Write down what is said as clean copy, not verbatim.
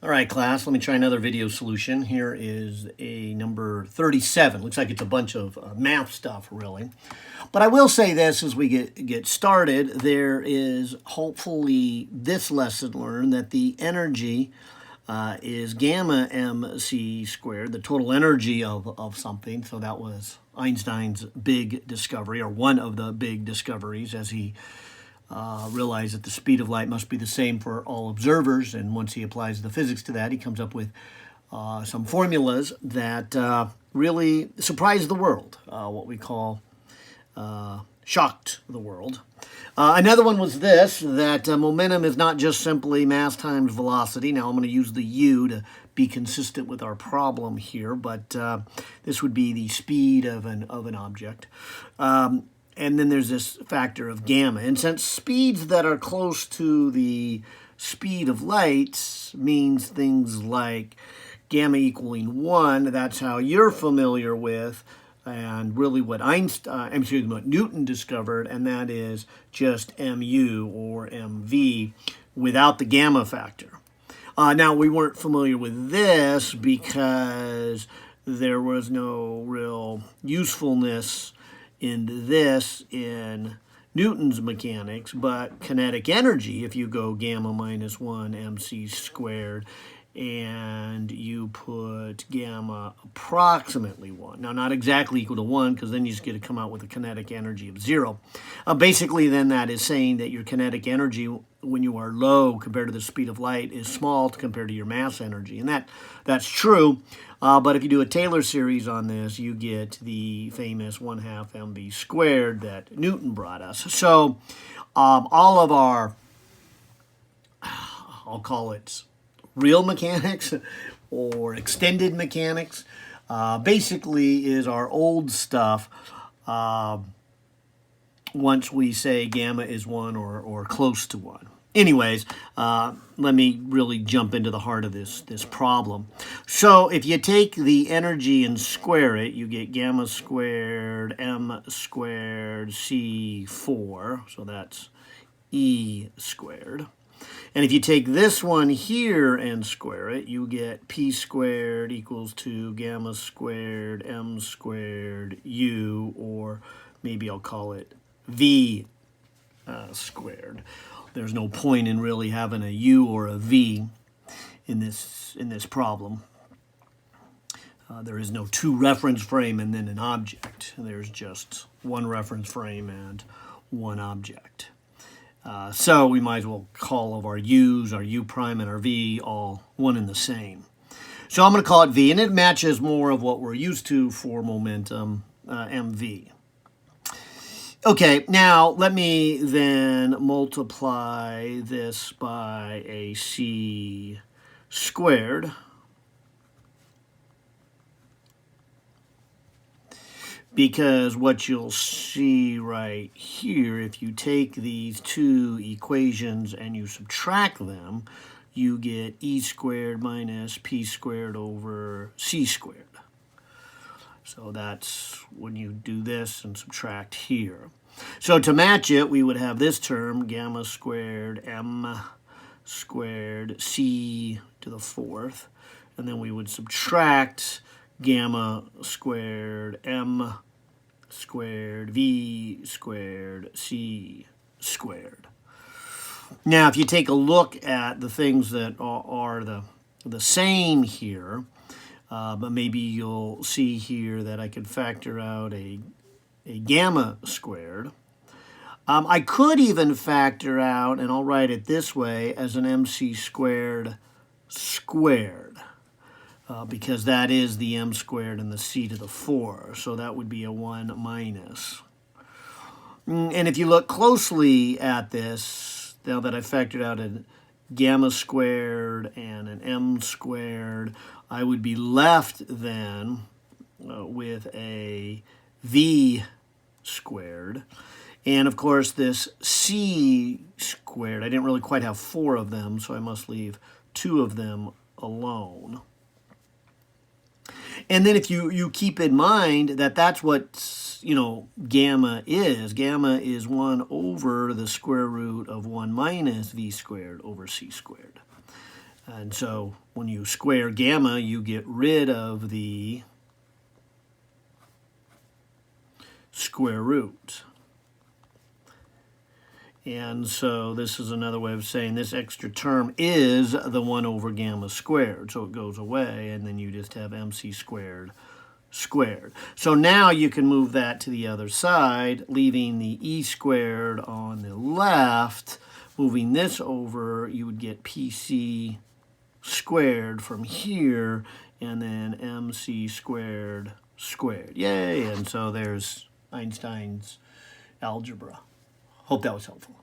All right, class, let me try another video solution. Here is a number 37. Looks like it's a bunch of math stuff, really. But I will say this as we get started, there is hopefully this lesson learned that the energy is gamma mc squared, the total energy of something. So that was Einstein's big discovery, or one of the big discoveries, as he realize that the speed of light must be the same for all observers. And once he applies the physics to that, he comes up with some formulas that really surprised the world, what we call shocked the world. Another one was this, that momentum is not just simply mass times velocity. Now I'm going to use the u to be consistent with our problem here, but this would be the speed of an object. And then there's this factor of gamma. And since speeds that are close to the speed of light means things like gamma equaling 1, that's how you're familiar with, and really what what Newton discovered, and that is just mu or mv without the gamma factor. Now, we weren't familiar with this because there was no real usefulness in this in Newton's mechanics, but kinetic energy, if you go gamma minus 1 mc squared and you put gamma approximately 1. Now, not exactly equal to 1, because then you just get to come out with a kinetic energy of 0. Basically, then that is saying that your kinetic energy when you are low compared to the speed of light is small compared to your mass energy. And that's true. But if you do a Taylor series on this, you get the famous 1/2 mv squared that Newton brought us. So all of our, I'll call it real mechanics or extended mechanics, basically is our old stuff once we say gamma is 1 or close to 1. Anyways, let me really jump into the heart of this problem. So if you take the energy and square it, you get gamma squared m squared c4. So that's E squared. And if you take this one here and square it, you get p squared equals to gamma squared m squared u, or maybe I'll call it v squared. There's no point in really having a u or a v in this problem. There is no two reference frame and then an object. There's just one reference frame and one object. So we might as well call of our u's, our u prime, and our v all one and the same. So I'm going to call it v, and it matches more of what we're used to for momentum, mv. Okay, now let me then multiply this by a c squared. Because what you'll see right here, if you take these two equations and you subtract them, you get e squared minus p squared over c squared. So that's when you do this and subtract here. So to match it, we would have this term, gamma squared m squared c to the 4th. And then we would subtract gamma squared m squared v squared c squared. Now, if you take a look at the things that are the same here, but maybe you'll see here that I could factor out a gamma squared. I could even factor out, and I'll write it this way, as an mc squared squared. Because that is the m squared and the c to the 4. So that would be a 1 minus. And if you look closely at this, now that I factored out a gamma squared and an m squared, I would be left then with a v squared. And of course this c squared, I didn't really quite have 4 of them, so I must leave 2 of them alone. And then if you keep in mind that that's what, gamma is. Gamma is 1 over the square root of 1 minus v squared over c squared. And so when you square gamma, you get rid of the square root. And so this is another way of saying this extra term is the 1 over gamma squared. So it goes away, and then you just have MC squared squared. So now you can move that to the other side, leaving the E squared on the left. Moving this over, you would get PC squared from here, and then MC squared squared. Yay! And so there's Einstein's algebra. Hope that was helpful.